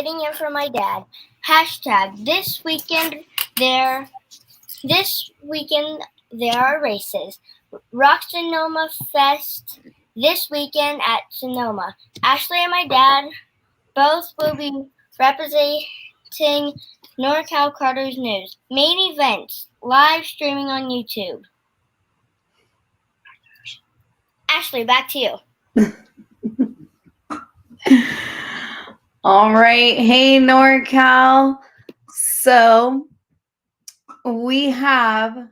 sitting in for my dad. Hashtag this weekend there are races. Rock Sonoma Fest this weekend at Sonoma. Ashley and my dad both will be representing NorCal Carter's News. Main events live streaming on YouTube. Ashley, back to you. All right. Hey, NorCal. So we have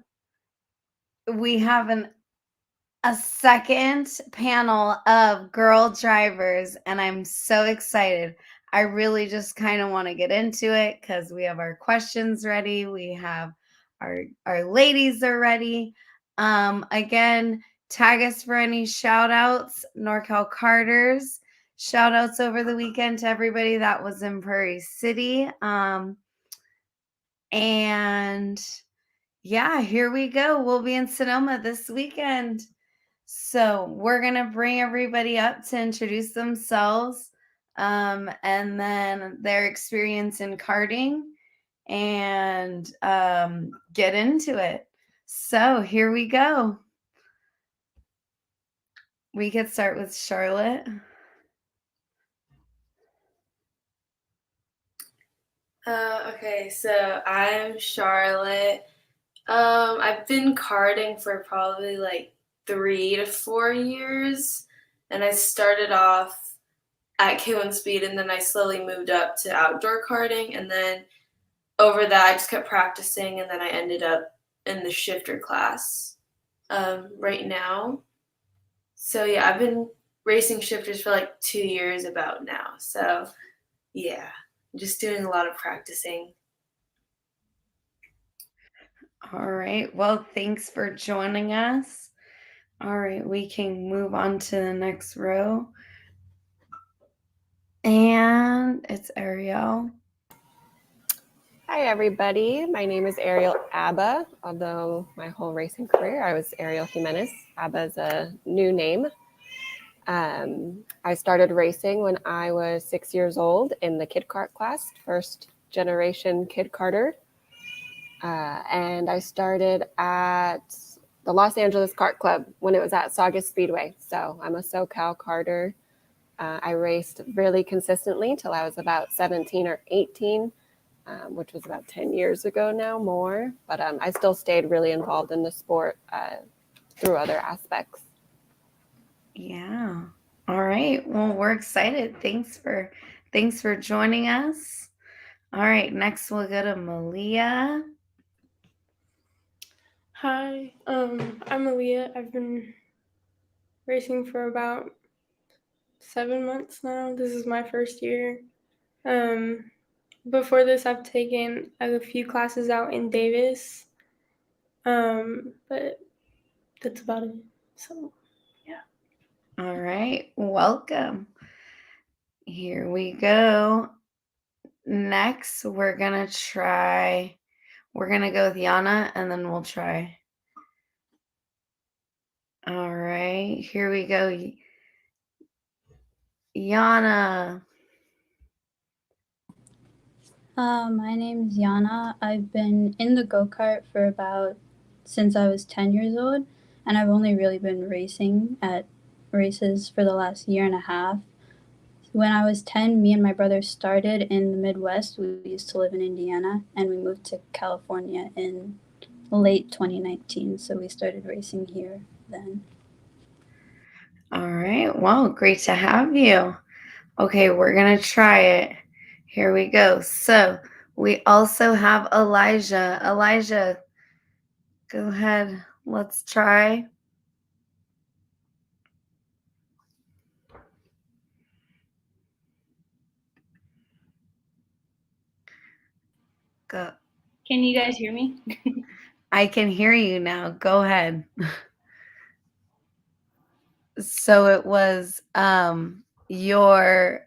a second panel of girl drivers, and I'm so excited. I really just kind of want to get into it because we have our questions ready. We have our ladies are ready. Again, tag us for any shout outs, NorCal Carters. Shout outs over the weekend to everybody that was in Prairie City. And yeah, here we go. We'll be in Sonoma this weekend. So we're going to bring everybody up to introduce themselves and then their experience in karting and get into it. So here we go. We could start with Charlotte. Okay, so I'm Charlotte. I've been karting for probably like 3 to 4 years, and I started off at K1 Speed, and then I slowly moved up to outdoor karting, and then over that I just kept practicing, and then I ended up in the shifter class right now. So yeah, I've been racing shifters for like 2 years about now. So yeah, just doing a lot of practicing. All right. Well, thanks for joining us. All right, we can move on to the next row. And it's Ariel. Hi, everybody. My name is Ariel Abba. Although my whole racing career, I was Ariel Jimenez. Abba is a new name. I started racing when I was 6 years old in the kid kart class, first generation kid karter. And I started at the Los Angeles Kart Club when it was at Saugus Speedway. So I'm a SoCal karter. I raced really consistently until I was about 17 or 18. Which was about 10 years ago now, more. But I still stayed really involved in the sport through other aspects. Yeah. All right. Well, we're excited. Thanks for joining us. All right. Next, we'll go to Malia. Hi. I'm Malia. I've been racing for about 7 months now. This is my first year. Before this, I've taken a few classes out in Davis, but that's about it. So, yeah. All right. Welcome. Here we go. Next, we're going to go with Yana, and then we'll try. All right. Here we go. Yana. My name is Yana. I've been in the go-kart since I was 10 years old, and I've only really been racing at races for the last year and a half. When I was 10, me and my brother started in the Midwest. We used to live in Indiana, and we moved to California in late 2019, so we started racing here then. All right. Well, great to have you. Okay, we're going to try it. Here we go. So we also have Elijah. Elijah, go ahead. Let's try. Go. Can you guys hear me? I can hear you now. Go ahead. So it was your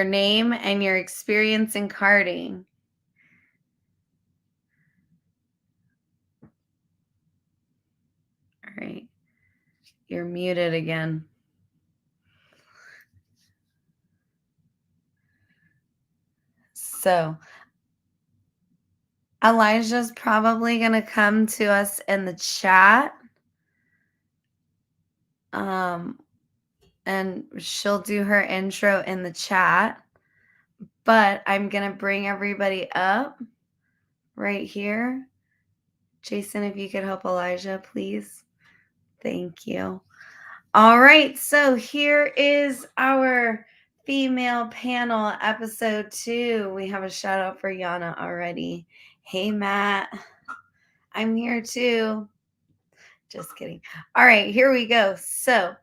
name and your experience in karting. All right. You're muted again. So Elijah's probably going to come to us in the chat. And she'll do her intro in the chat. But I'm going to bring everybody up right here. Jason, if you could help Elijah, please. Thank you. All right. So here is our female panel, episode 2. We have a shout out for Yana already. Hey, Matt. I'm here too. Just kidding. All right. Here we go. So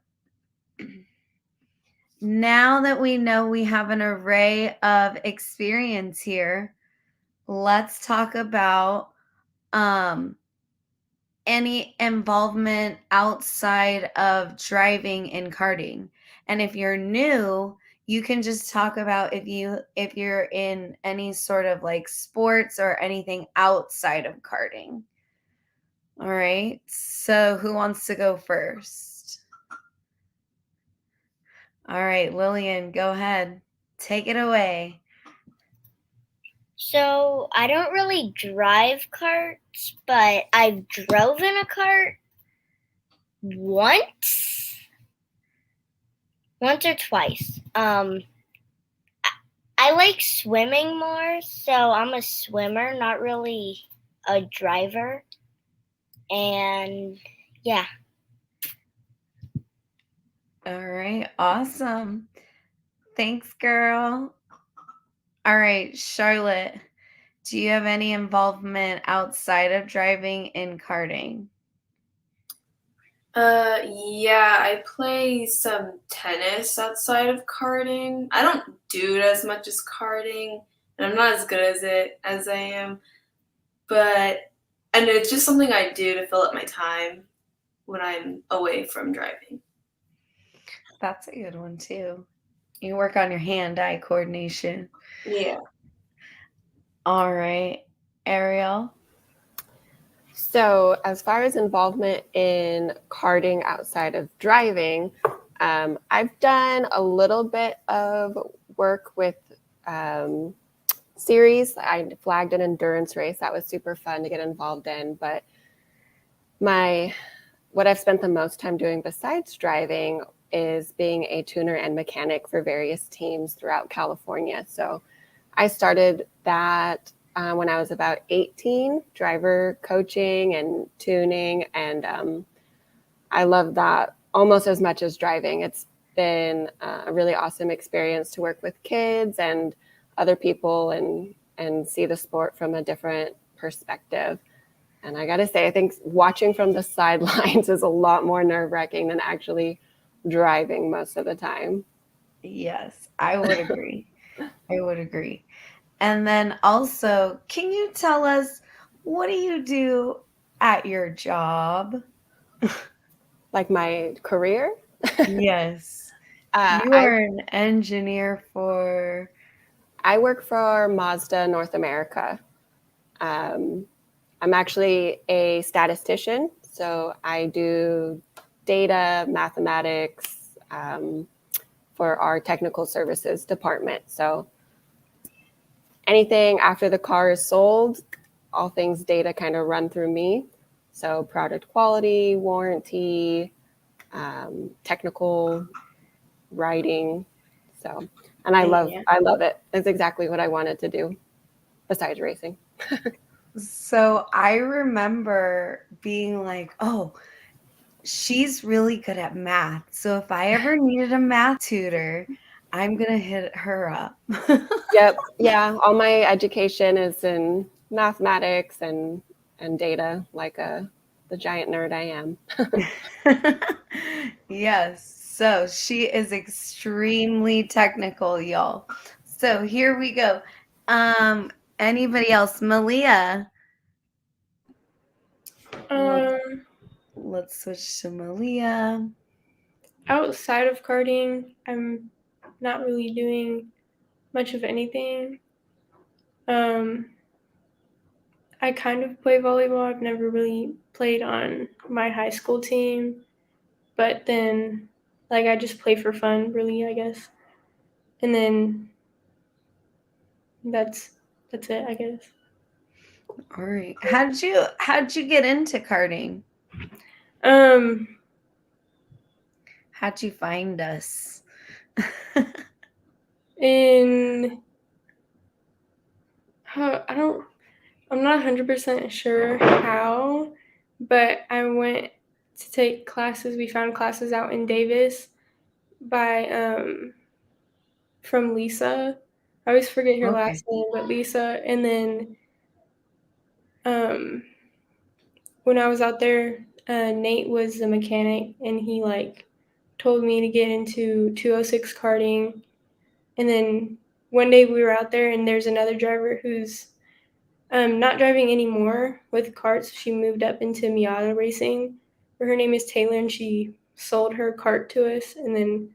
now that we know we have an array of experience here, let's talk about any involvement outside of driving and karting. And if you're new, you can just talk about if you're in any sort of like sports or anything outside of karting. All right. So who wants to go first? All right, Lillian, go ahead. Take it away. So I don't really drive karts, but I've drove in a kart once or twice. I like swimming more, so I'm a swimmer, not really a driver. And yeah. All right, awesome. Thanks, girl. All right, Charlotte, do you have any involvement outside of driving in karting? Yeah, I play some tennis outside of karting. I don't do it as much as karting, and I'm not as good as it as I am. And it's just something I do to fill up my time when I'm away from driving. That's a good one too. You work on your hand-eye coordination. Yeah. All right, Ariel. So as far as involvement in karting outside of driving, I've done a little bit of work with series. I flagged an endurance race. That was super fun to get involved in. But what I've spent the most time doing besides driving is being a tuner and mechanic for various teams throughout California. So I started that when I was about 18, driver coaching and tuning. And I love that almost as much as driving. It's been a really awesome experience to work with kids and other people and see the sport from a different perspective. And I got to say, I think watching from the sidelines is a lot more nerve-wracking than actually driving most of the time. Yes, I would agree. I would agree. And then also, can you tell us, what do you do at your job? Like my career? Yes. You are an engineer for... I work for Mazda North America. I'm actually a statistician, so I do data, mathematics for our technical services department. So anything after the car is sold, all things data kind of run through me. So product quality, warranty, technical writing. So, and I love it. It's exactly what I wanted to do besides racing. So I remember being like, oh, she's really good at math. So if I ever needed a math tutor, I'm going to hit her up. Yep. Yeah. All my education is in mathematics and data, like the giant nerd I am. Yes. So she is extremely technical, y'all. So here we go. Anybody else? Malia. Let's switch to Malia. Outside of karting, I'm not really doing much of anything. I kind of play volleyball. I've never really played on my high school team, but then like I just play for fun, really, I guess. And then that's that's it, I guess. All right. How'd you get into karting? How'd you find us? I'm not 100% sure how, but I went to take classes. We found classes out in Davis by from Lisa. I always forget her Okay. last name, but Lisa. And then when I was out there, Nate was the mechanic, and he like told me to get into 206 karting. And then one day we were out there, and there's another driver who's not driving anymore with karts. She moved up into Miata racing. Her name is Taylor, and she sold her kart to us. And then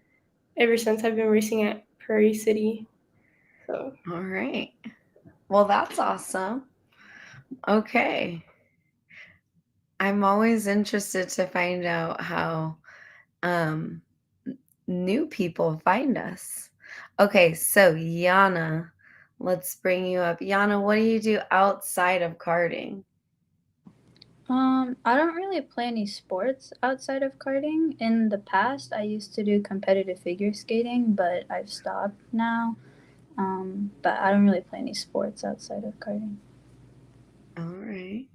ever since, I've been racing at Prairie City. So All right. Well, that's awesome. Okay. I'm always interested to find out how new people find us. Okay, so Yana, let's bring you up. Yana, what do you do outside of karting? I don't really play any sports outside of karting. In the past, I used to do competitive figure skating, but I've stopped now. But I don't really play any sports outside of karting. All right.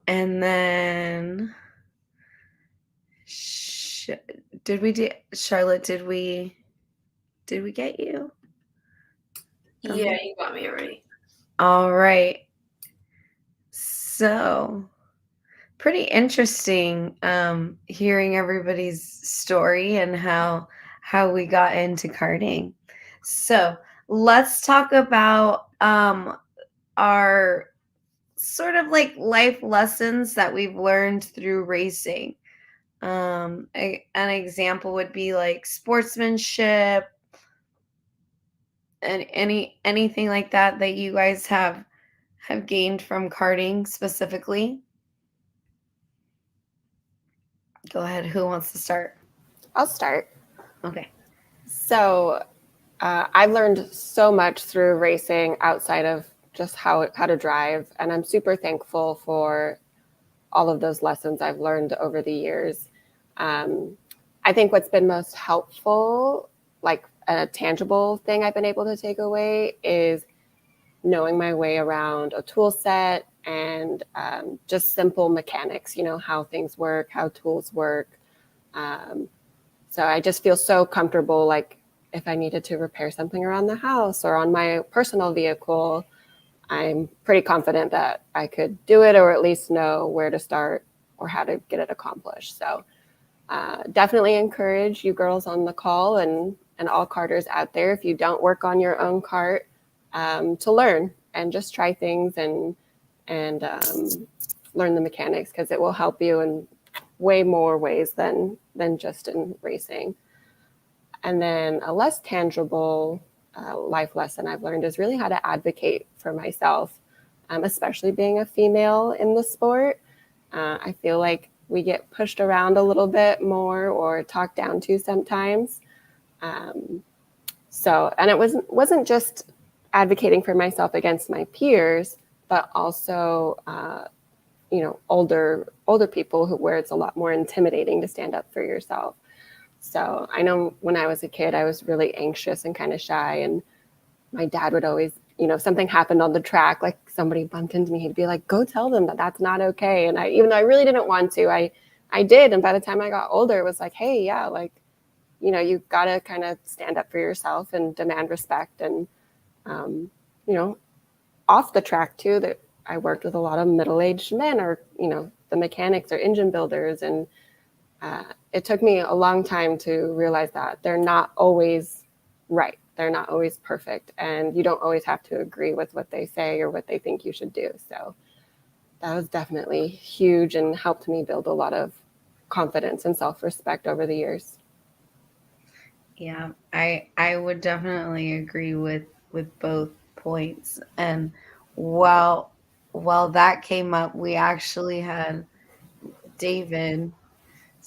And then Charlotte, did we get you? Yeah, you got me already. All right. So pretty interesting hearing everybody's story and how we got into karting. So let's talk about our sort of like life lessons that we've learned through racing. An example would be like sportsmanship and anything like that you guys have gained from karting specifically. Go ahead. Who wants to start? I'll start. Okay. So I've learned so much through racing outside of just how to drive, and I'm super thankful for all of those lessons I've learned over the years. I think what's been most helpful, like a tangible thing I've been able to take away, is knowing my way around a tool set and just simple mechanics, how things work, how tools work. So I just feel so comfortable, like if I needed to repair something around the house or on my personal vehicle, I'm pretty confident that I could do it, or at least know where to start or how to get it accomplished. So definitely encourage you girls on the call and all karters out there, if you don't work on your own kart, to learn and just try things and learn the mechanics, because it will help you in way more ways than just in racing. And then a less tangible life lesson I've learned is really how to advocate for myself, especially being a female in the sport. I feel like we get pushed around a little bit more or talked down to sometimes. And it wasn't just advocating for myself against my peers, but also older people where it's a lot more intimidating to stand up for yourself. So I know when I was a kid, I was really anxious and kind of shy, and my dad would always, if something happened on the track, like somebody bumped into me, he'd be like, go tell them that that's not okay. And even though I really didn't want to, I did. And by the time I got older, it was like, hey, yeah, like, you got to kind of stand up for yourself and demand respect. And, off the track too, that I worked with a lot of middle-aged men, or, the mechanics or engine builders. And it took me a long time to realize that they're not always right. They're not always perfect. And you don't always have to agree with what they say or what they think you should do. So that was definitely huge and helped me build a lot of confidence and self-respect over the years. Yeah, I would definitely agree with both points. And while that came up, we actually had David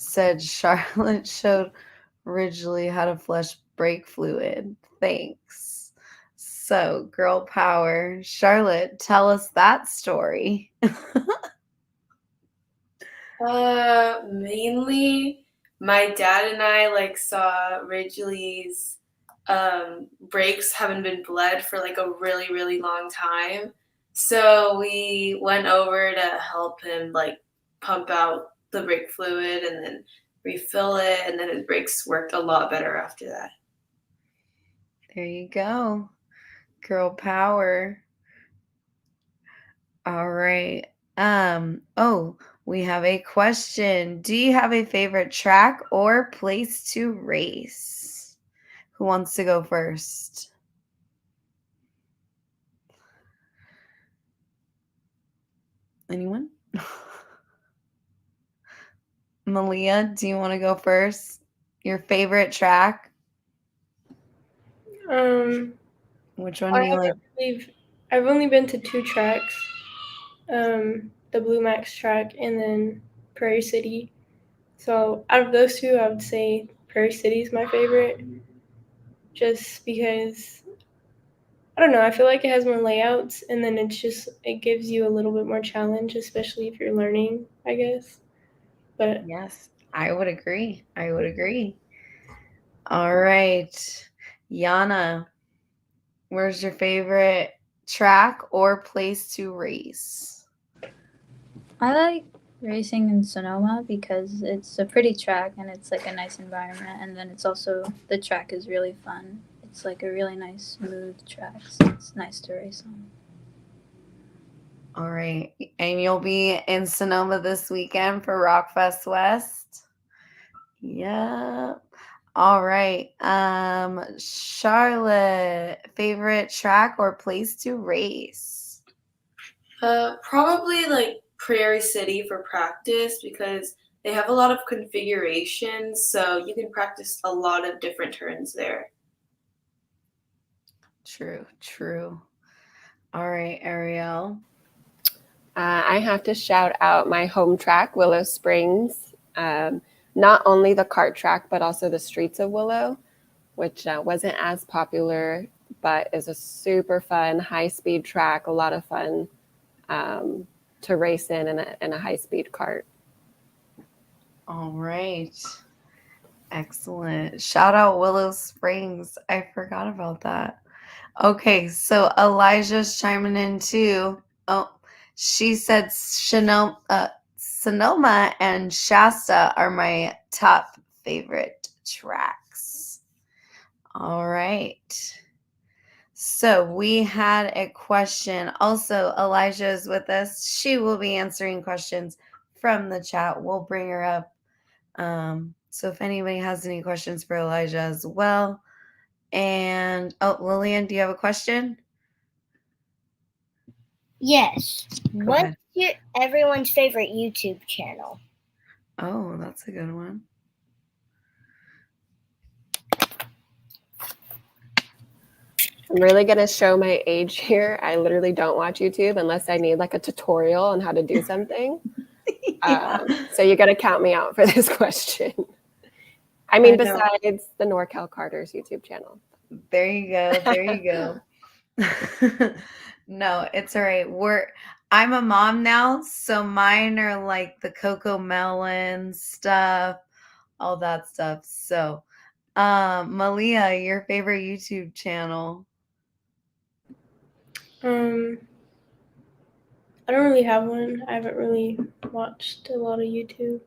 said Charlotte showed Ridgely how to flush brake fluid. Thanks. So, girl power. Charlotte, tell us that story. Mainly my dad and I like saw Ridgely's brakes haven't been bled for like a really, really long time. So we went over to help him like pump out the brake fluid and then refill it, and then his brakes worked a lot better after that. There you go. Girl power. All right. Oh, we have a question. Do you have a favorite track or place to race? Who wants to go first? Anyone? Malia, do you want to go first? Your favorite track? Which one do you like? I've only been to 2 tracks, the Blue Max track and then Prairie City. So out of those 2, I would say Prairie City is my favorite, just because I don't know. I feel like it has more layouts, and then it gives you a little bit more challenge, especially if you're learning, I guess. But Yes, I would agree. I would agree. All right. Yana, where's your favorite track or place to race? I like racing in Sonoma because it's a pretty track and it's like a nice environment, and then it's also the track is really fun. It's like a really nice smooth track, so it's nice to race on. All right. And you'll be in Sonoma this weekend for Rockfest West? Yep. All right. Charlotte, favorite track or place to race? Probably like Prairie City for practice because they have a lot of configurations, so you can practice a lot of different turns there. True, true. All right, Ariel. I have to shout out my home track, Willow Springs. Not only the kart track, but also the Streets of Willow, which wasn't as popular, but is a super fun, high-speed track, a lot of fun to race in a high-speed kart. All right. Excellent. Shout out Willow Springs. I forgot about that. Okay, so Elijah's chiming in too. Oh, she said Sonoma and Shasta are my top favorite tracks. All right. So we had a question. Also, Elijah is with us. She will be answering questions from the chat. We'll bring her up. So if anybody has any questions for Elijah as well. And Lillian, do you have a question? Yes. Go What's ahead. everyone's favorite YouTube channel? Oh, that's a good one. I'm really going to show my age here. I literally don't watch YouTube unless I need like a tutorial on how to do something. Yeah. So you got to count me out for this question. I mean, besides the NorCal Carters YouTube channel. There you go. There you go. No, it's all right. I'm a mom now, so mine are like the Coco Melon stuff, all that stuff. So, Malia, your favorite YouTube channel? I don't really have one. I haven't really watched a lot of YouTube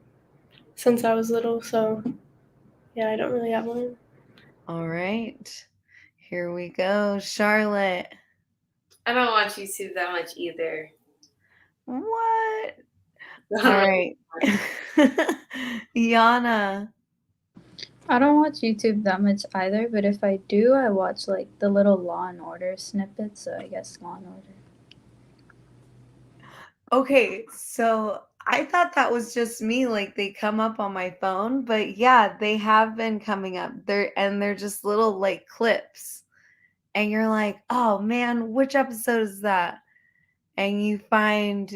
since I was little, so yeah, I don't really have one. All right. Here we go. Charlotte. I don't watch YouTube that much either. What? All right. Yana. I don't watch YouTube that much either, but if I do, I watch like the little Law and Order snippets, so I guess Law and Order. Okay, so I thought that was just me, like they come up on my phone, but yeah, they have been coming up. They're just little like clips. And you're like, "Oh man, which episode is that?" And you have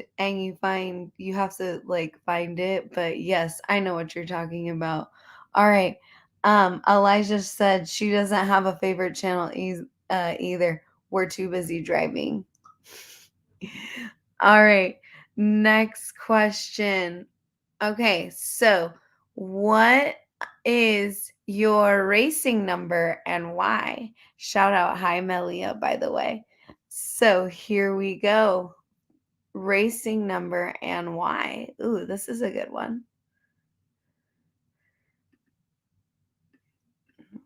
to like find it, but yes, I know what you're talking about. All right. Elijah said she doesn't have a favorite channel either. we're too busy driving. All right. Next question. Okay, so what is your racing number and why? Shout out, hi Melia, by the way. So here we go. Racing number and why. Ooh, this is a good one.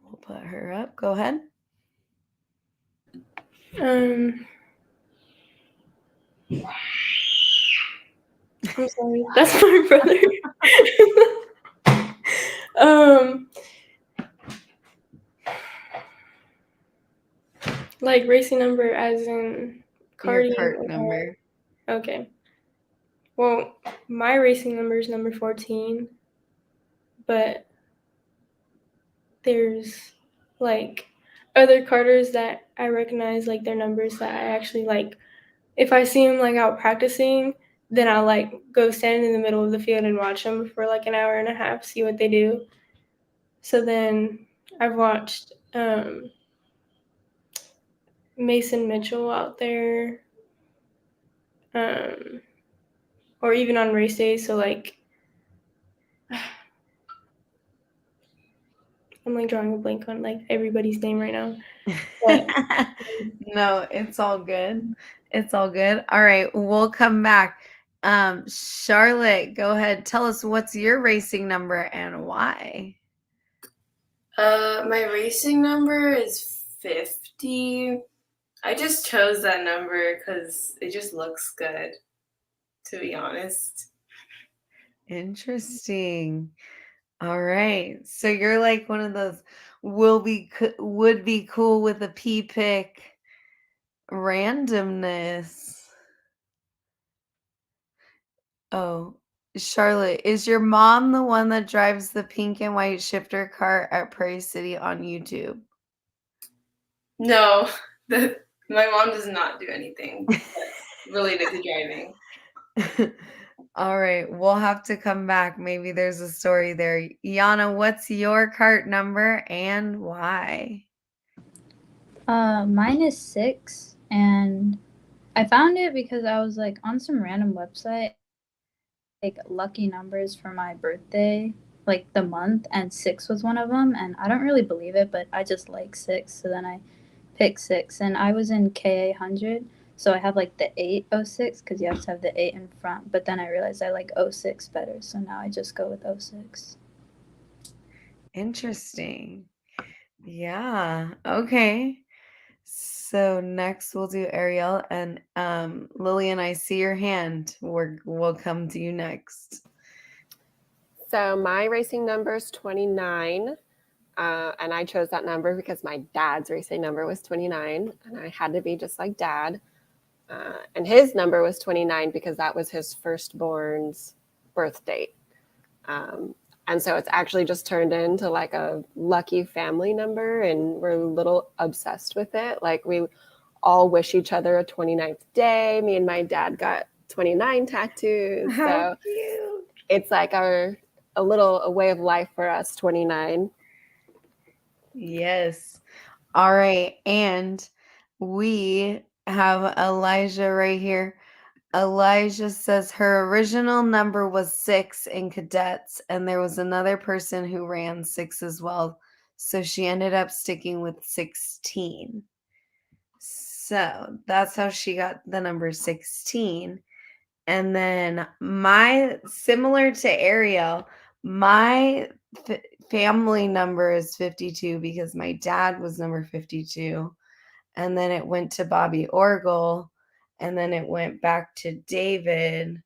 We'll put her up. Go ahead. I'm sorry, that's my brother. Like racing number as in Your karting. cart number. Okay. Well, my racing number is number 14, but there's like other karters that I recognize like their numbers that I actually like. If I see them like out practicing, then I'll like go stand in the middle of the field and watch them for like an hour and a half, see what they do. So then I've watched Mason Mitchell out there, or even on race days. So like, I'm like drawing a blank on like everybody's name right now. But No, it's all good. It's all good. All right, we'll come back. Charlotte, go ahead. Tell us what's your racing number and why. My racing number is 50. I just chose that number because it just looks good, to be honest. Interesting. All right. So you're like one of those would be cool with a P pick randomness. Oh, Charlotte, is your mom the one that drives the pink and white shifter cart at Prairie City on YouTube? No, my mom does not do anything related to driving. All right, we'll have to come back. Maybe there's a story there. Yana, what's your cart number and why? Mine is 6, and I found it because I was like on some random website, like lucky numbers for my birthday, like the month, and 6 was one of them. And I don't really believe it, but I just like 6, so then I picked 6, and I was in KA 100, so I have like the 806 because you have to have the 8 in front. But then I realized I like 06 better, so now I just go with 06. Interesting. Yeah. Okay. So next we'll do Ariel and Lillian, I see your hand. We'll come to you next. So my racing number is 29. And I chose that number because my dad's racing number was 29, and I had to be just like dad. And his number was 29 because that was his firstborn's birth date. And so it's actually just turned into like a lucky family number, and we're a little obsessed with it. Like we all wish each other a 29th day. Me and my dad got 29 tattoos. How so cute. It's like a way of life for us, 29. Yes. All right. And we have Elijah right here. Elijah says her original number was 6 in cadets, and there was another person who ran 6 as well. So she ended up sticking with 16. So that's how she got the number 16. And then similar to Ariel, my family number is 52 because my dad was number 52. And then it went to Bobby Orgel. And then it went back to David.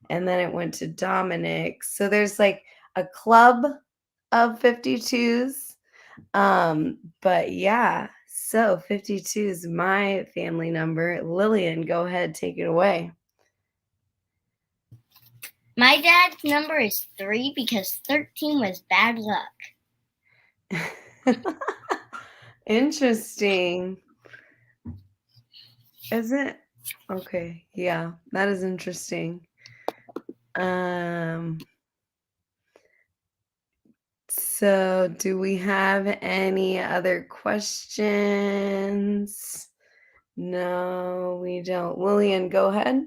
And then it went to Dominic. So there's like a club of 52s. But yeah, so 52 is my family number. Lillian, go ahead, take it away. My dad's number is 3 because 13 was bad luck. Interesting. Is it? Okay, yeah, that is interesting. So do we have any other questions? No, we don't. Lillian, go ahead.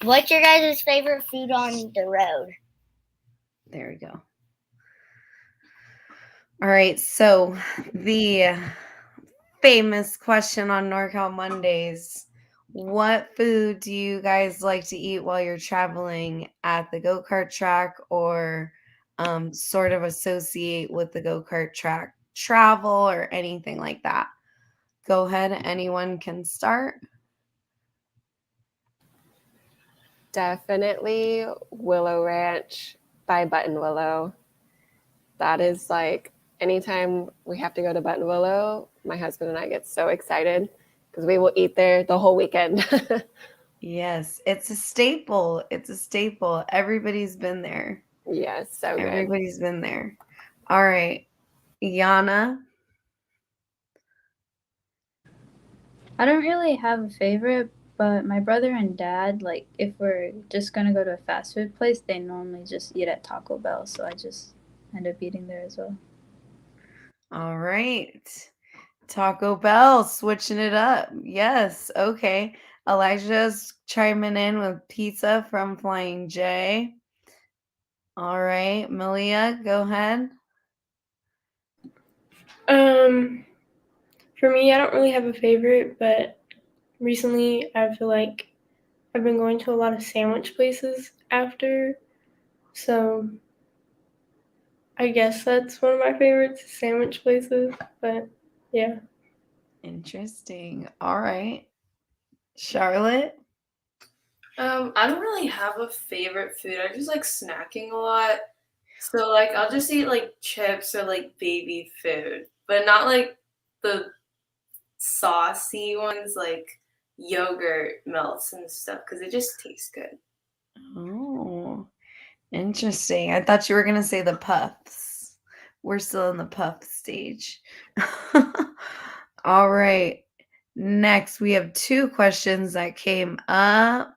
What's your guys' favorite food on the road? There we go. All right, so the famous question on NorCal Mondays. What food do you guys like to eat while you're traveling at the go-kart track or sort of associate with the go-kart track travel or anything like that? Go ahead. Anyone can start. Definitely Willow Ranch by Button Willow. That is like anytime we have to go to Button Willow, my husband and I get so excited because we will eat there the whole weekend. Yes, it's a staple. It's a staple. Everybody's been there. Yes, so good. Everybody's been there. All right. Yana. I don't really have a favorite, but my brother and dad, like, if we're just gonna go to a fast food place, they normally just eat at Taco Bell, so I just end up eating there as well. All right. Taco Bell, switching it up. Yes. Okay. Elijah's chiming in with pizza from Flying J. All right. Malia, go ahead. For me, I don't really have a favorite, but recently I feel like I've been going to a lot of sandwich places after, so I guess that's one of my favorites, sandwich places. But yeah. Interesting. All right. Charlotte. I don't really have a favorite food. I just like snacking a lot. So like I'll just eat like chips or like baby food, but not like the saucy ones like yogurt melts and stuff because it just tastes good. Oh, interesting. I thought you were going to say the puffs. We're still in the puff stage. All right. Next, we have 2 questions that came up.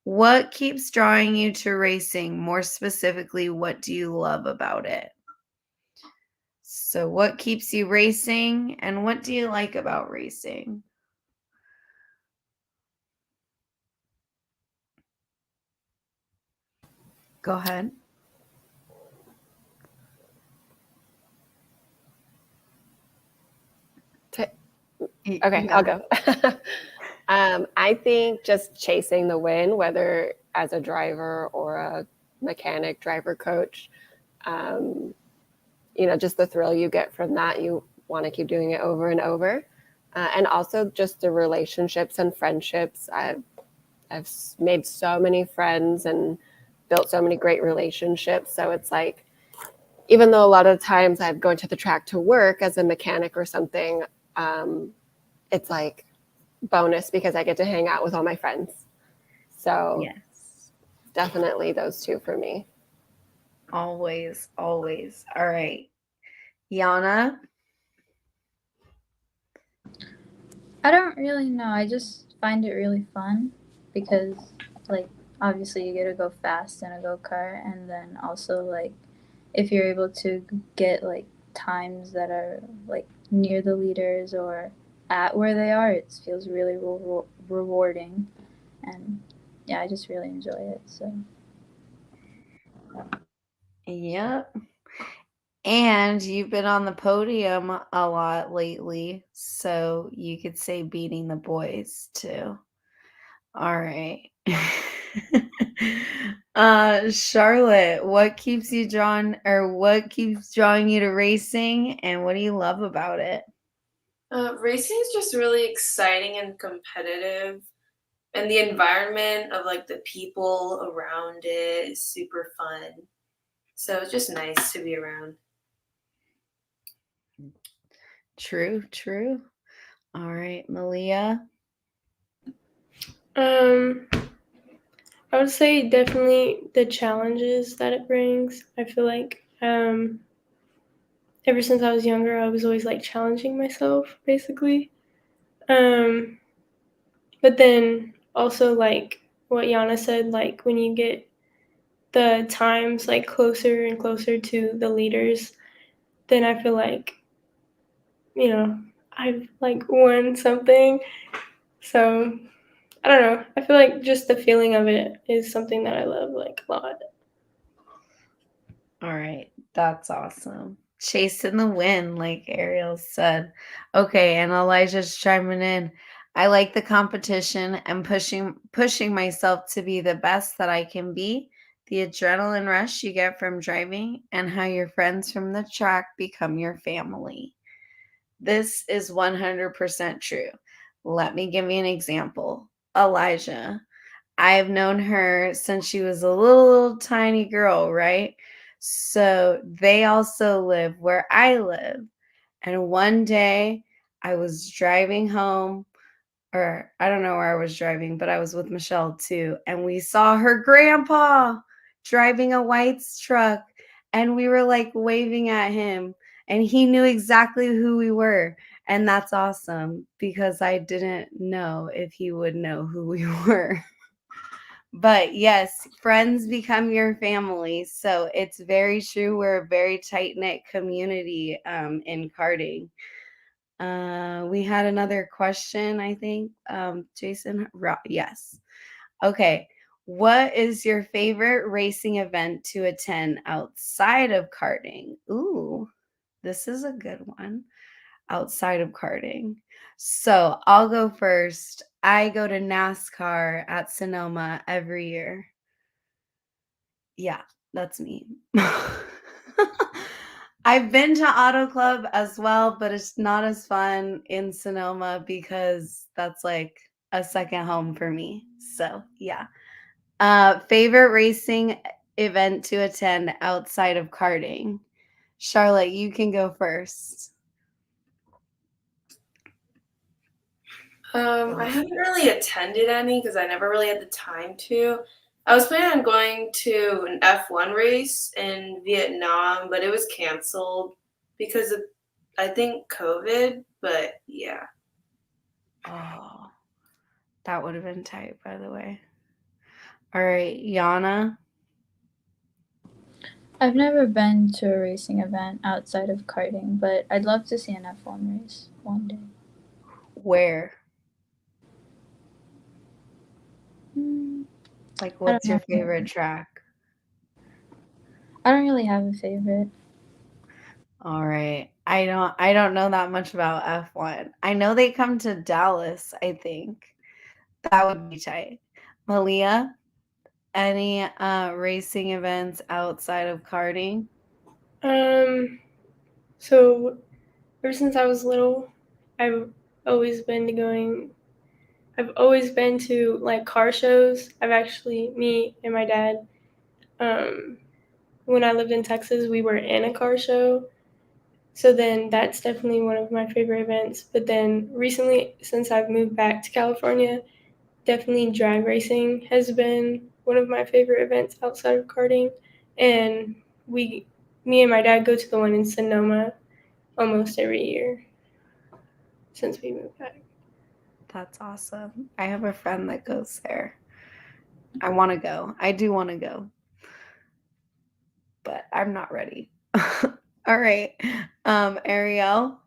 What keeps drawing you to racing? More specifically, what do you love about it? So, what keeps you racing and what do you like about racing? Go ahead. Okay, Yeah. I'll go. I think just chasing the win, whether as a driver or a mechanic, driver, coach, just the thrill you get from that. You want to keep doing it over and over. And also just the relationships and friendships. I've made so many friends and built so many great relationships. So it's like, even though a lot of times I've gone to the track to work as a mechanic or something, it's like bonus because I get to hang out with all my friends. So Yes. definitely those 2 for me. Always, always. All right. Yana. I don't really know. I just find it really fun because, like, obviously you get to go fast in a go kart, and then also, like, if you're able to get, like, times that are, like, near the leaders or at where they are, it feels really rewarding. And yeah, I just really enjoy it. So, Yep. And you've been on the podium a lot lately, so you could say beating the boys too. All right. Charlotte, what keeps you drawn or what keeps drawing you to racing and what do you love about it? Racing is just really exciting and competitive, and the environment of like the people around it is super fun. So it's just nice to be around. True, true. All right, Malia. I would say definitely the challenges that it brings. I feel like ever since I was younger, I was always like challenging myself, basically. But then also like what Yana said, like when you get the times like closer and closer to the leaders, then I feel like, I've like won something. So I don't know. I feel like just the feeling of it is something that I love like a lot. All right, that's awesome. Chasing the wind, like Ariel said. Okay, and Elijah's chiming in. I like the competition and pushing myself to be the best that I can be. The adrenaline rush you get from driving and how your friends from the track become your family. This is 100% true. Let me give you an example. Elijah. I've known her since she was a little tiny girl, right? So they also live where I live. And one day I was driving home, or I don't know where I was driving, but I was with Michelle too. And we saw her grandpa driving a White's truck. And we were like waving at him. And he knew exactly who we were. And that's awesome because I didn't know if he would know who we were. But yes, friends become your family. So it's very true. We're a very tight knit community in karting. We had another question, I think. Jason, yes. Okay. What is your favorite racing event to attend outside of karting? Ooh, this is a good one. Outside of karting. So I'll go first. I go to NASCAR at Sonoma every year. Yeah, that's me. I've been to Auto Club as well, but it's not as fun in Sonoma because that's like a second home for me. So, yeah. Favorite racing event to attend outside of karting? Charlotte, you can go first. I haven't really attended any because I never really had the time to. I was planning on going to an F1 race in Vietnam, but it was canceled because of, I think, COVID. But yeah. Oh, that would have been tight, by the way. All right, Yana. I've never been to a racing event outside of karting, but I'd love to see an F1 race one day. Where? Hmm, Like, I don't what's your know. favorite track? I don't really have a favorite. All right. I don't know that much about F1. I know they come to Dallas, I think. That would be tight. Malia, any racing events outside of karting? So ever since I was little, I've always been to going. I've always been to like car shows. I've actually, me and my dad, um, when I lived in Texas, we were in a car show. So then that's definitely one of my favorite events. But then recently, since I've moved back to California, definitely drag racing has been one of my favorite events outside of karting. And me and my dad go to the one in Sonoma almost every year since we moved back. That's awesome. I have a friend that goes there. I want to go. I do want to go. But I'm not ready. All right. Ariel.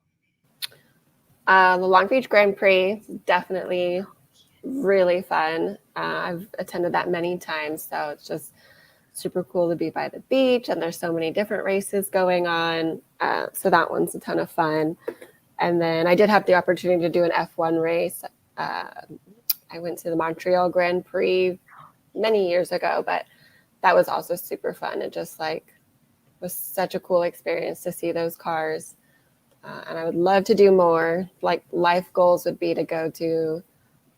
The Long Beach Grand Prix is definitely really fun. I've attended that many times, so it's just super cool to be by the beach, and there's so many different races going on. So that one's a ton of fun. And then I did have the opportunity to do an F1 race. I went to the Montreal Grand Prix many years ago, but that was also super fun. It just like was such a cool experience to see those cars. And I would love to do more. Like life goals would be to go to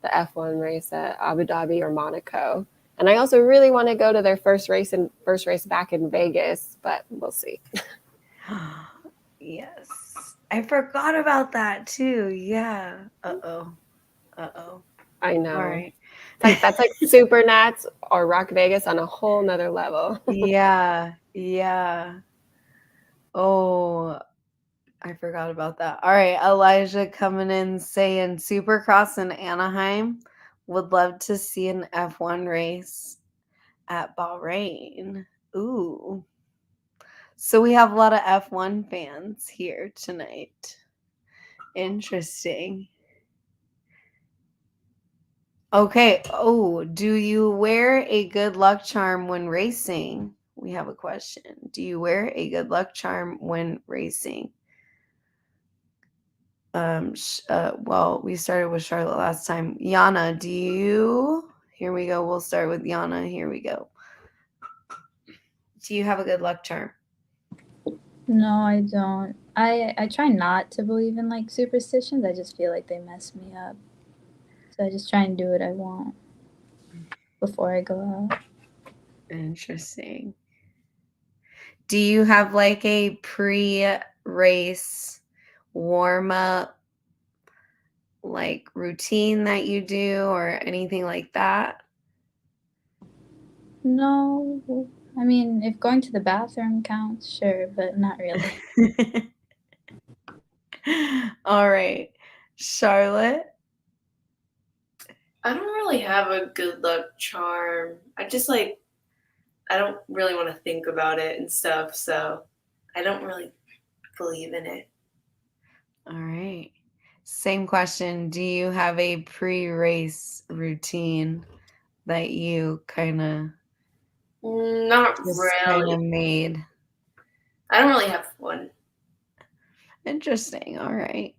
the F1 race at Abu Dhabi or Monaco. And I also really want to go to their first race back in Vegas, but we'll see. Yes. I forgot about that too. Yeah. Uh-oh. Uh-oh. I know. All right. It's like that's like Super Nats or Rock Vegas on a whole nother level. Yeah. Yeah. Oh, I forgot about that. All right, Elijah coming in saying Supercross in Anaheim. Would love to see an F1 race at Bahrain. Ooh. So we have a lot of F1 fans here tonight. Interesting. Okay. Oh, do you wear a good luck charm when racing? We have a question. Do you wear a good luck charm when racing? Well, we started with Charlotte last time. Yana, do you? Here we go. We'll start with Yana. Here we go. Do you have a good luck charm? No, I don't. I try not to believe in like superstitions. I just feel like they mess me up. So I just try and do what I want before I go out. Interesting. Do you have like a pre-race warm up like routine that you do or anything like that? No, I mean, if going to the bathroom counts, sure, but not really. All right. Charlotte? I don't really have a good luck charm. I just like I don't really want to think about it and stuff, so I don't really believe in it. All right. Same question. Do you have a pre-race routine that you kind of Not really. made? I don't really have one. Interesting. All right.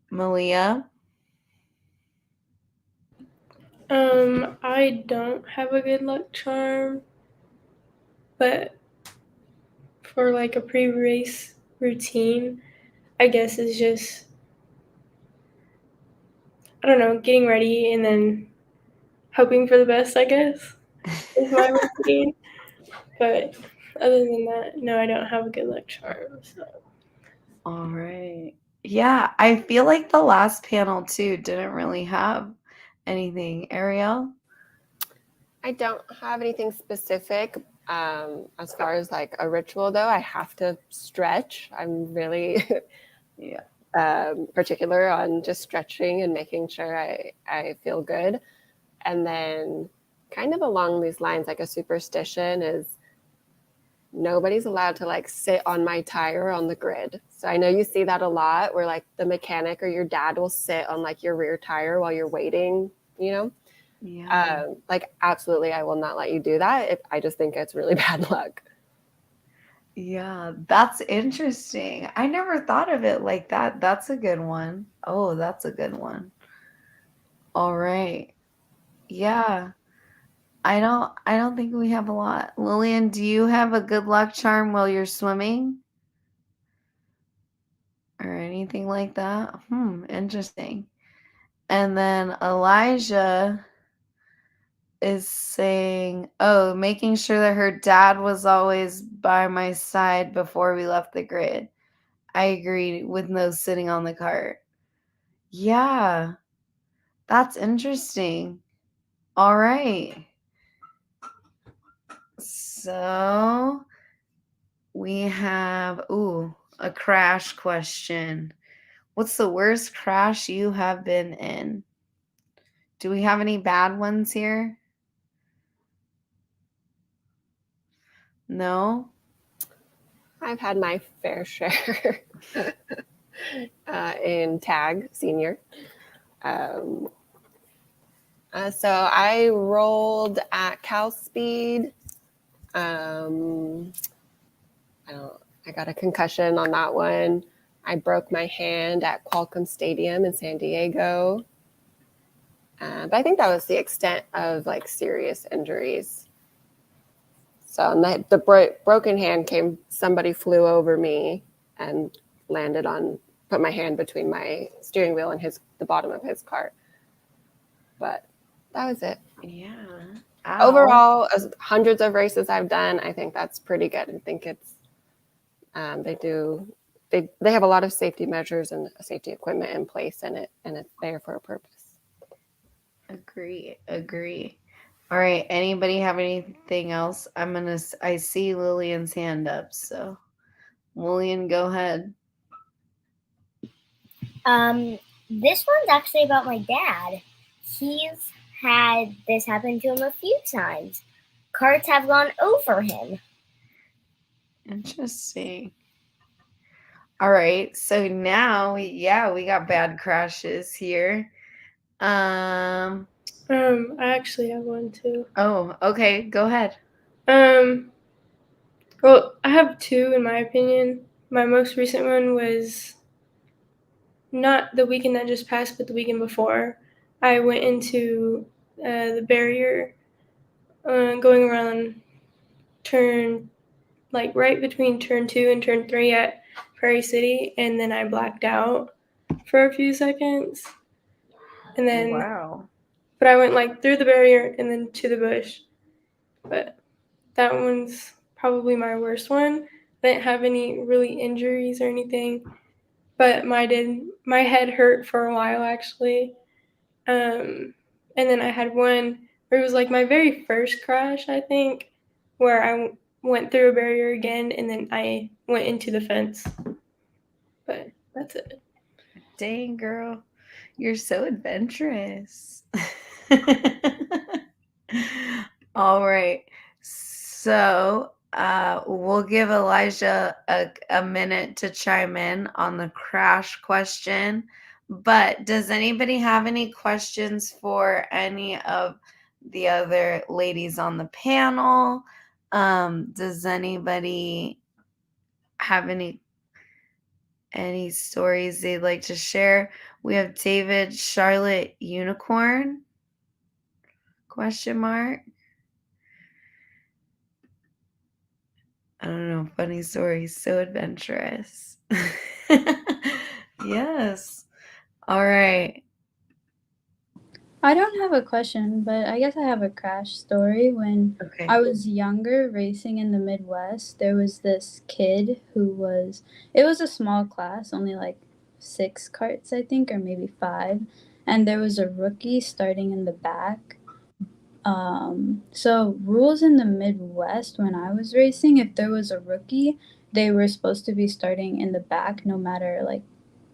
Malia? I don't have a good luck charm, but for like a pre-race routine, I guess is just I don't know, getting ready and then hoping for the best, I guess, is my routine. But other than that, no, I don't have a good luck charm. So. All right. Yeah, I feel like the last panel too didn't really have anything. Ariel? I don't have anything specific. As far as like a ritual, though, I have to stretch. I'm really Yeah. particular on just stretching and making sure I feel good. And then, kind of along these lines, like a superstition is nobody's allowed to like sit on my tire on the grid. So I know you see that a lot where like the mechanic or your dad will sit on like your rear tire while you're waiting, you know? Yeah. Like absolutely, I will not let you do that. I just think it's really bad luck. Yeah, that's interesting. I never thought of it like that. That's a good one. Oh, that's a good one. All right. Yeah. I don't think we have a lot. Lillian, do you have a good luck charm while you're swimming? Or anything like that? Interesting. And then Elijah is saying, oh, making sure that her dad was always by my side before we left the grid. I agree with no sitting on the cart. Yeah, that's interesting. All right. So we have, a crash question. What's the worst crash you have been in? Do we have any bad ones here? No? I've had my fair share in tag senior. So I rolled at Cal Speed. I got a concussion on that one. I broke my hand at Qualcomm Stadium in San Diego. But I think that was the extent of like serious injuries. So the broken hand came, somebody flew over me and put my hand between my steering wheel and the bottom of his cart. But that was it. Yeah. Overall, as hundreds of races I've done, I think that's pretty good. I think it's they have a lot of safety measures and safety equipment in place, and it's there for a purpose. Agree. All right. Anybody have anything else? I see Lillian's hand up. So, Lillian, go ahead. This one's actually about my dad. He's had this happen to him a few times. Carts have gone over him. Interesting. All right. So now, we got bad crashes here. I actually have one too. Oh, okay. Go ahead. Well, I have two in my opinion. My most recent one was not the weekend that just passed, but the weekend before. I went into the barrier, going around turn, like right between turn 2 and turn 3 at Prairie City, and then I blacked out for a few seconds. And then, Wow. but I went like through the barrier and then to the bush. But that one's probably my worst one. I didn't have any really injuries or anything, but my head hurt for a while actually. And then I had one where it was like my very first crash, I think, where I went through a barrier again and then I went into the fence. But that's it. Dang, girl. You're so adventurous. All right. So we'll give Elijah a minute to chime in on the crash question. But does anybody have any questions for any of the other ladies on the panel? Does anybody have any stories they'd like to share? We have David, Charlotte, Unicorn? Question mark. I don't know. Funny stories. So adventurous. Yes. All right. I don't have a question, but I guess I have a crash story. When Okay. I was younger, racing in the Midwest, there was this kid it was a small class, only like 6 carts, I think, or maybe 5. And there was a rookie starting in the back. So rules in the Midwest when I was racing, if there was a rookie, they were supposed to be starting in the back no matter like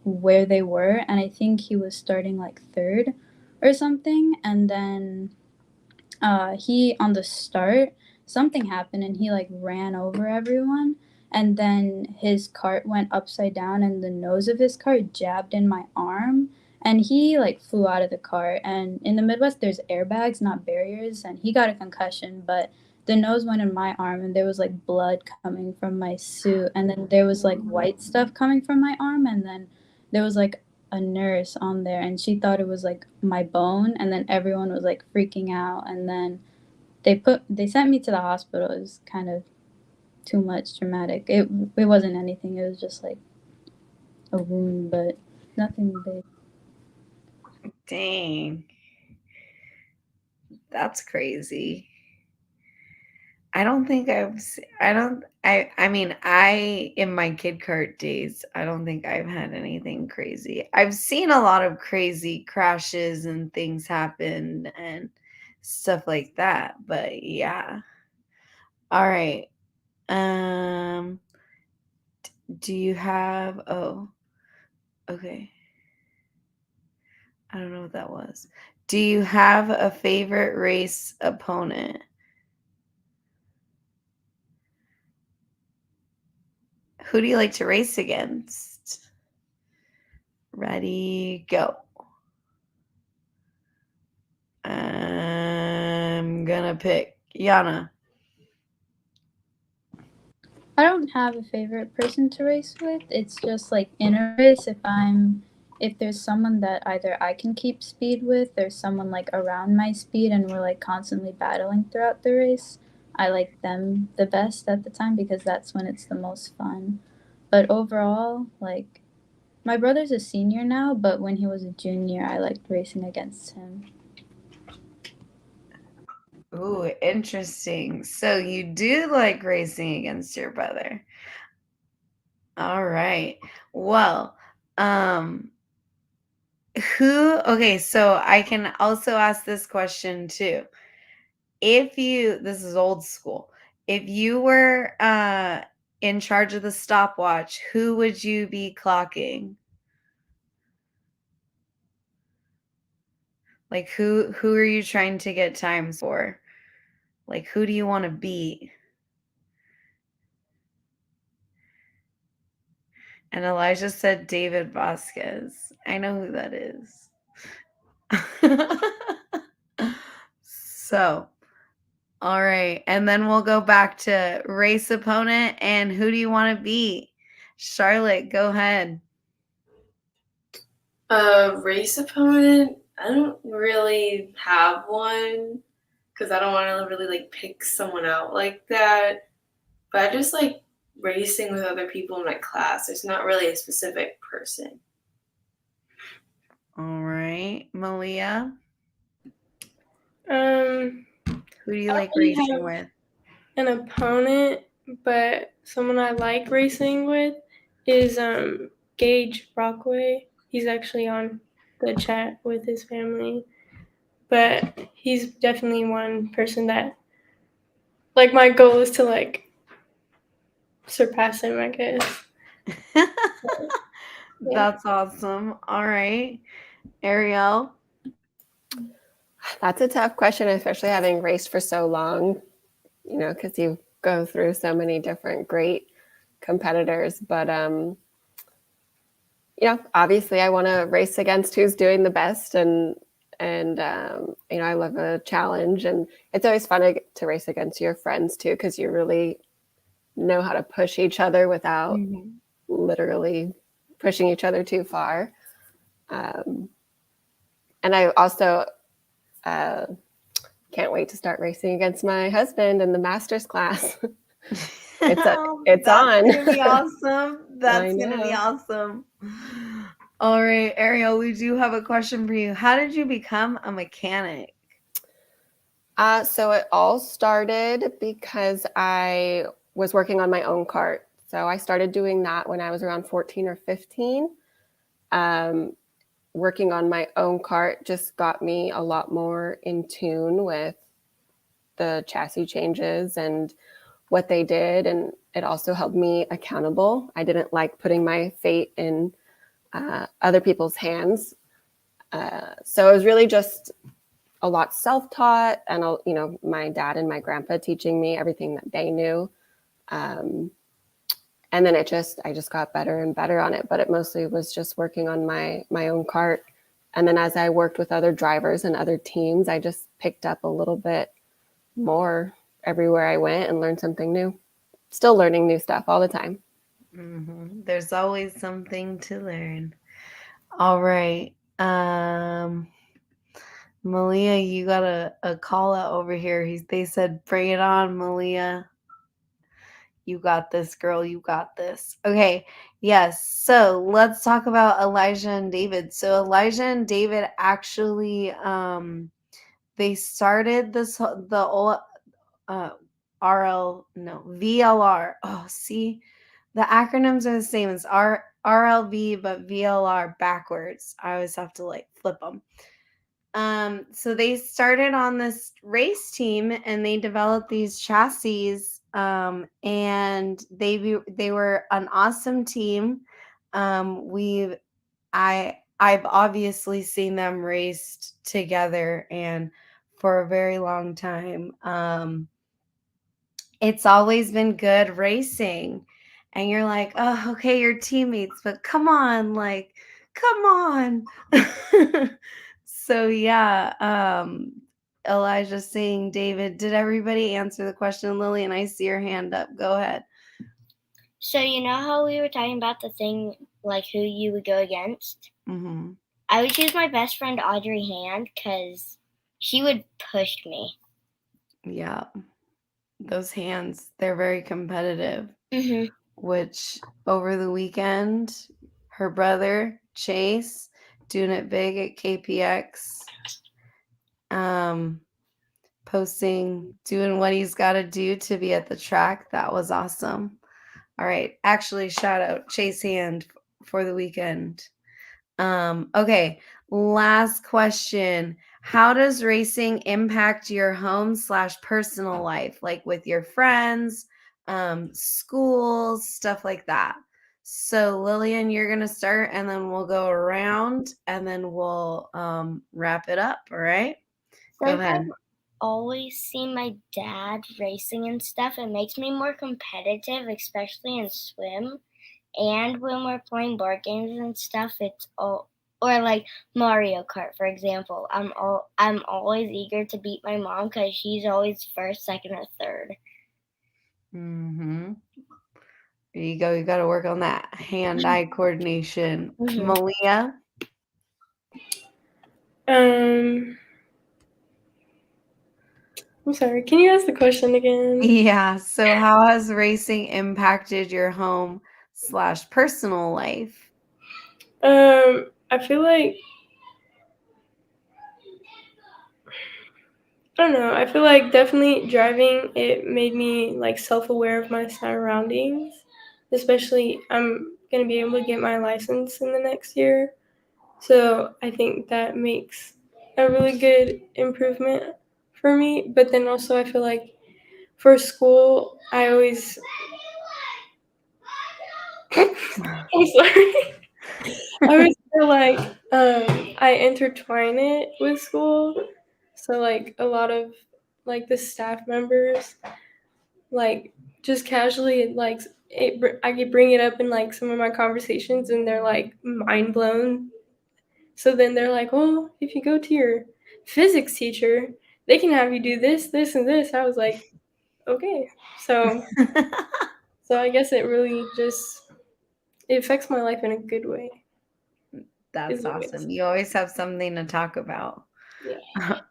where they were. And I think he was starting like third or something. And then he on the start something happened and he like ran over everyone, and then his cart went upside down and the nose of his cart jabbed in my arm, and he like flew out of the cart. And in the Midwest there's airbags, not barriers, and he got a concussion, but the nose went in my arm and there was like blood coming from my suit, and then there was like white stuff coming from my arm, and then there was like a nurse on there and she thought it was like my bone, and then everyone was like freaking out, and then they sent me to the hospital. It was kind of too much dramatic. It wasn't anything. It was just like a wound, but nothing big. Dang. That's crazy. I don't think I mean, in my kid kart days, I don't think I've had anything crazy. I've seen a lot of crazy crashes and things happen and stuff like that, but yeah. All right. Um, do you have, oh, okay. I don't know what that was. Do you have a favorite race opponent? Who do you like to race against? Ready, go. I'm gonna pick Yana. I don't have a favorite person to race with. It's just like in a race, if there's someone that either I can keep speed with or someone like around my speed and we're like constantly battling throughout the race, I like them the best at the time because that's when it's the most fun. But overall, like my brother's a senior now, but when he was a junior, I liked racing against him. Ooh, interesting. So you do like racing against your brother. All right. Well, okay, so I can also ask this question too. This is old school. If you were in charge of the stopwatch, who would you be clocking? Like who are you trying to get times for? Like who do you want to be? And Elijah said David Vasquez. I know who that is. So, all right. And then we'll go back to race opponent and who do you want to be? Charlotte, go ahead. Race opponent, I don't really have one because I don't want to really like pick someone out like that. But I just like racing with other people in my class. There's not really a specific person. All right. Malia, Um, who do you I like don't really racing have with? an opponent, but someone I like racing with is Gage Brockway. He's actually on the chat with his family, but he's definitely one person that like my goal is to like surpass him, I guess. That's awesome. All right. Ariel. That's a tough question, especially having raced for so long, you know, because you go through so many different great competitors. But, you know, obviously I want to race against who's doing the best. And you know, I love a challenge. And it's always fun to race against your friends, too, because you really know how to push each other without literally pushing each other too far. And I also can't wait to start racing against my husband in the master's class. It's That's on. gonna be awesome. That's gonna be know. awesome. All right, Ariel, we do have a question for you. How did you become a mechanic? So it all started because I was working on my own cart. So I started doing that when I was around 14 or 15. Working on my own cart just got me a lot more in tune with the chassis changes and what they did. And it also held me accountable. I didn't like putting my fate in other people's hands. So it was really just a lot self-taught, and you know, my dad and my grandpa teaching me everything that they knew. And then I just got better and better on it, but it mostly was just working on my own cart. And then as I worked with other drivers and other teams, I just picked up a little bit more everywhere I went and learned something new. Still learning new stuff all the time. There's always something to learn. All right. Malia, you got a call out over here. They said, bring it on, Malia. You got this, girl. You got this. Okay. Yes. So let's talk about Elijah and David. So Elijah and David actually, they started the old VLR. Oh, see, the acronyms are the same as RLV, but VLR backwards. I always have to like flip them. So they started on this race team and they developed these chassis. And they were an awesome team. I've obviously seen them raced together and for a very long time. It's always been good racing. And you're like, oh, okay, you're teammates, but come on, like, come on. So yeah, Elijah saying, David, did everybody answer the question? Lily, and I see your hand up. Go ahead. So you know how we were talking about the thing, like who you would go against? Mm-hmm. I would choose my best friend Audrey Hand because she would push me. Yeah. Those hands, they're very competitive. Mm-hmm. Which over the weekend, her brother, Chase, doing it big at KPX, doing what he's got to do to be at the track. That was awesome. All right. Actually, shout out Chase Hand for the weekend. Okay. Last question. How does racing impact your home/personal life, like with your friends, schools, stuff like that? So Lillian, you're going to start and then we'll go around and then we'll wrap it up. All right. Go ahead. I've always seen my dad racing and stuff. It makes me more competitive, especially in swim. And when we're playing board games and stuff, or like Mario Kart, for example. I'm always eager to beat my mom because she's always first, second, or third. Mm-hmm. There you go. You got to work on that hand-eye coordination. Mhm. Malia? I'm sorry. Can you ask the question again? Yeah. So how has racing impacted your home/personal life? I feel like I don't know. I feel like definitely driving it made me like self-aware of my surroundings. Especially I'm going to be able to get my license in the next year. So, I think that makes a really good improvement for me, but then also I feel like for school, I always I'm sorry. I always feel like I intertwine it with school. So like a lot of like the staff members like just casually like I could bring it up in like some of my conversations and they're like mind blown. So then they're like, "Oh, if you go to your physics teacher, they can have you do this, this, and this." I was like, "Okay." So I guess it really just it affects my life in a good way. That's Is what it awesome. is. You always have something to talk about. Yeah.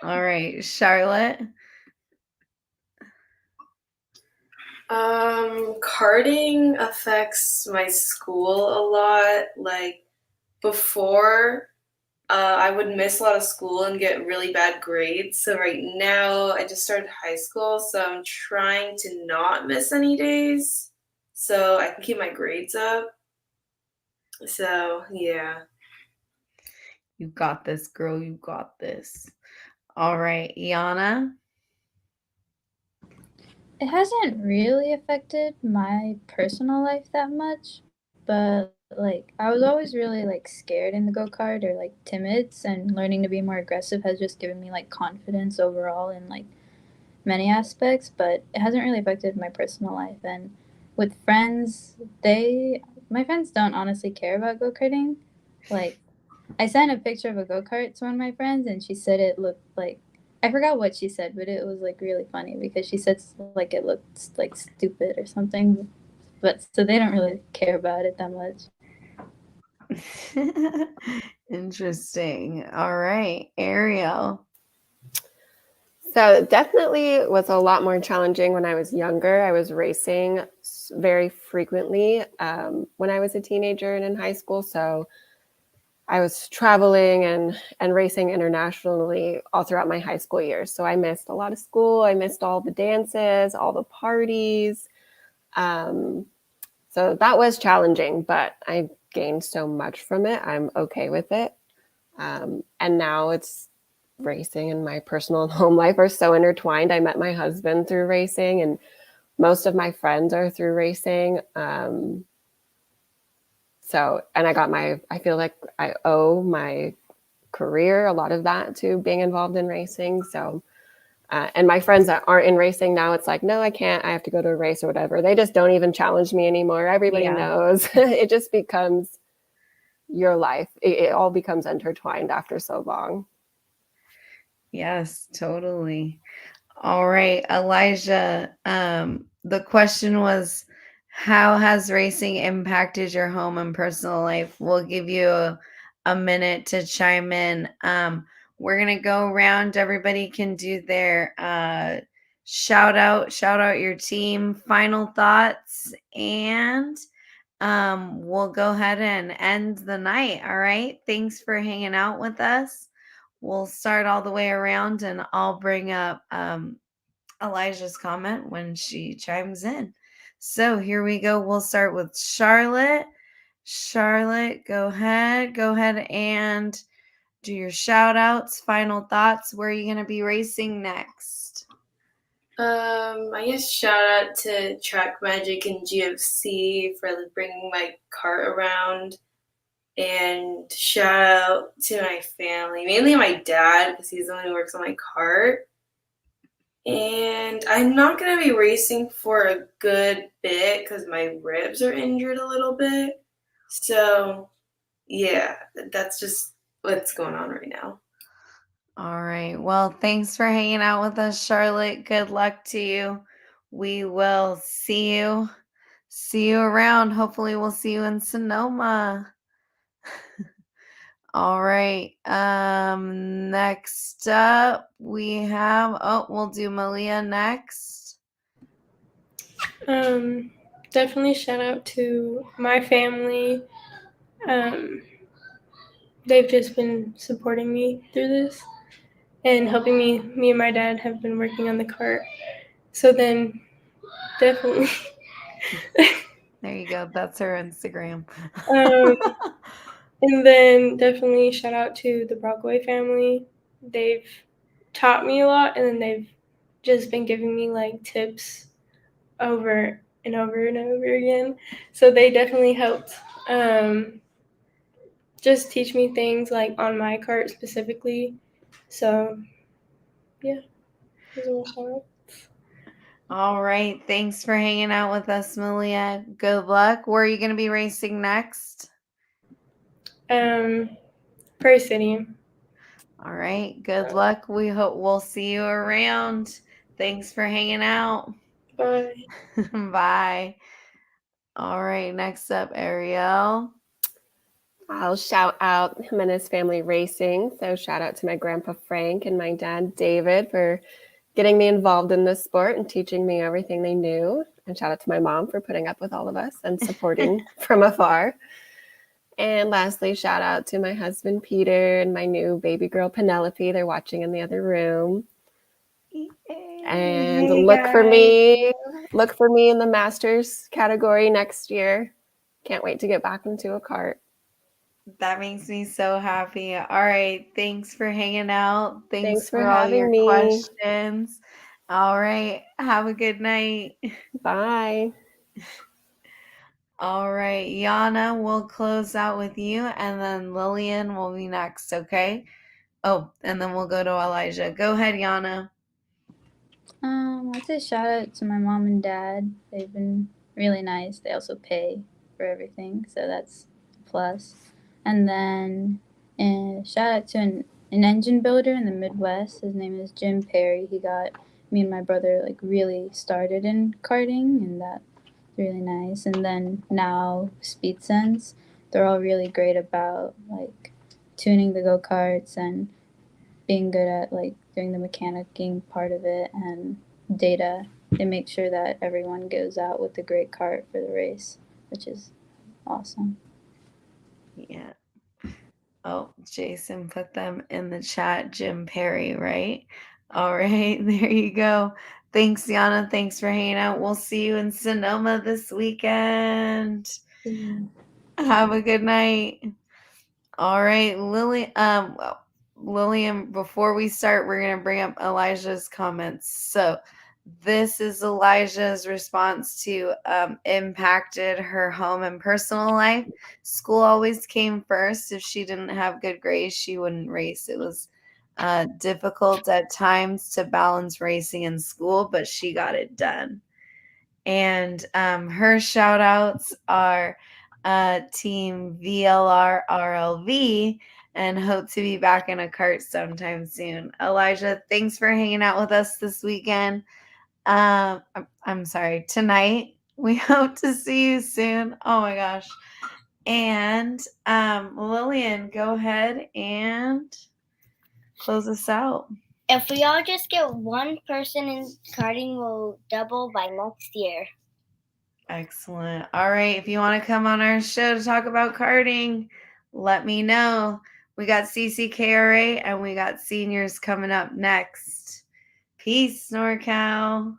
All right, Charlotte. Karting affects my school a lot. Like before, I would miss a lot of school and get really bad grades. So right now, I just started high school, so I'm trying to not miss any days so I can keep my grades up. So yeah. You got this, girl. You got this. All right, Iana. It hasn't really affected my personal life that much, but like I was always really like scared in the go-kart or like timid, and learning to be more aggressive has just given me like confidence overall in like many aspects, but it hasn't really affected my personal life. And with friends, my friends don't honestly care about go-karting. Like I sent a picture of a go-kart to one of my friends and she said it looked like I forgot what she said, but it was like really funny because she said like it looked like stupid or something. But so they don't really care about it that much. Interesting. All right, Ariel. So definitely was a lot more challenging when I was younger. I was racing very frequently when I was a teenager and in high school. So I was traveling and racing internationally all throughout my high school years. So I missed a lot of school. I missed all the dances, all the parties. So that was challenging, but I gained so much from it. I'm okay with it. And now it's racing and my personal and home life are so intertwined. I met my husband through racing, and most of my friends are through racing. And I feel like I owe my career, a lot of that, to being involved in racing. So, and my friends that aren't in racing now, it's like, no, I can't. I have to go to a race or whatever. They just don't even challenge me anymore. Everybody knows. It just becomes your life. It all becomes intertwined after so long. Yes, totally. All right, Elijah. The question was, how has racing impacted your home and personal life? We'll give you a minute to chime in. We're gonna go around. Everybody can do their shout out your team, final thoughts, and we'll go ahead and end the night. All right. Thanks for hanging out with us. We'll start all the way around and I'll bring up Elijah's comment when she chimes in. So here we go. We'll start with Charlotte. Charlotte, go ahead. Go ahead and do your shout outs, final thoughts. Where are you going to be racing next? I guess shout out to Track Magic and GFC for bringing my cart around. And shout out to my family, mainly my dad, because he's the one who works on my cart. And I'm not going to be racing for a good bit because my ribs are injured a little bit. So, yeah, that's just what's going on right now. All right. Well, thanks for hanging out with us, Charlotte. Good luck to you. We will see you around. Hopefully we'll see you in Sonoma. All right. Next up we have we'll do Malia next. Definitely shout out to my family. They've just been supporting me through this and helping me. Me and my dad have been working on the cart. So then definitely There you go. That's her Instagram. and then definitely shout out to the Brockway family. They've taught me a lot, and then they've just been giving me like tips over and over and over again. So they definitely helped just teach me things like on my cart specifically. So yeah, those are my shout outs. All right. Thanks for hanging out with us, Malia. Good luck. Where are you going to be racing next? Prairie City. All right. Good luck. We hope we'll see you around. Thanks for hanging out. Bye. Bye. All right. Next up, Ariel. I'll shout out him and his family racing. So shout out to my grandpa Frank and my dad David for getting me involved in this sport and teaching me everything they knew. And shout out to my mom for putting up with all of us and supporting from afar. And lastly, shout out to my husband Peter and my new baby girl Penelope. They're watching in the other room. And Hey, look for guys. me. Look for me in the Masters category next year. Can't wait to get back into a cart. That makes me so happy. All right. Thanks for hanging out. Thanks for for all your having me. questions. All right. Have a good night. Bye. All right. Yana, we'll close out with you, and then Lillian will be next, okay? Oh, and then we'll go to Elijah. Go ahead, Yana. I'd say shout out to my mom and dad. They've been really nice. They also pay for everything, so that's a plus. And then shout out to an engine builder in the Midwest. His name is Jim Perry. He got me and my brother like really started in karting, and that's really nice. And then now Speed Sense, they're all really great about like tuning the go-karts and being good at like doing the mechanicking part of it and data. They make sure that everyone goes out with a great cart for the race, which is awesome. Yeah. Oh, Jason put them in the chat. Jim Perry, right? All right. There you go. Thanks, Yana. Thanks for hanging out. We'll see you in Sonoma this weekend. Have a good night. All right, Lillian, before we start, we're going to bring up Elijah's comments. So this is Elijah's response to impacted her home and personal life. School always came first. If she didn't have good grades, she wouldn't race. It was difficult at times to balance racing and school, but she got it done. And her shout outs are Team VLR RLV, and hope to be back in a cart sometime soon. Elijah, thanks for hanging out with us this weekend. I'm sorry, tonight. We hope to see you soon. Oh my gosh. And Lillian, go ahead and close us out. If we all just get one person in karting, we'll double by next year. Excellent. All right. If you want to come on our show to talk about karting, let me know. We got CCKRA and we got seniors coming up next. Peace, NorCal.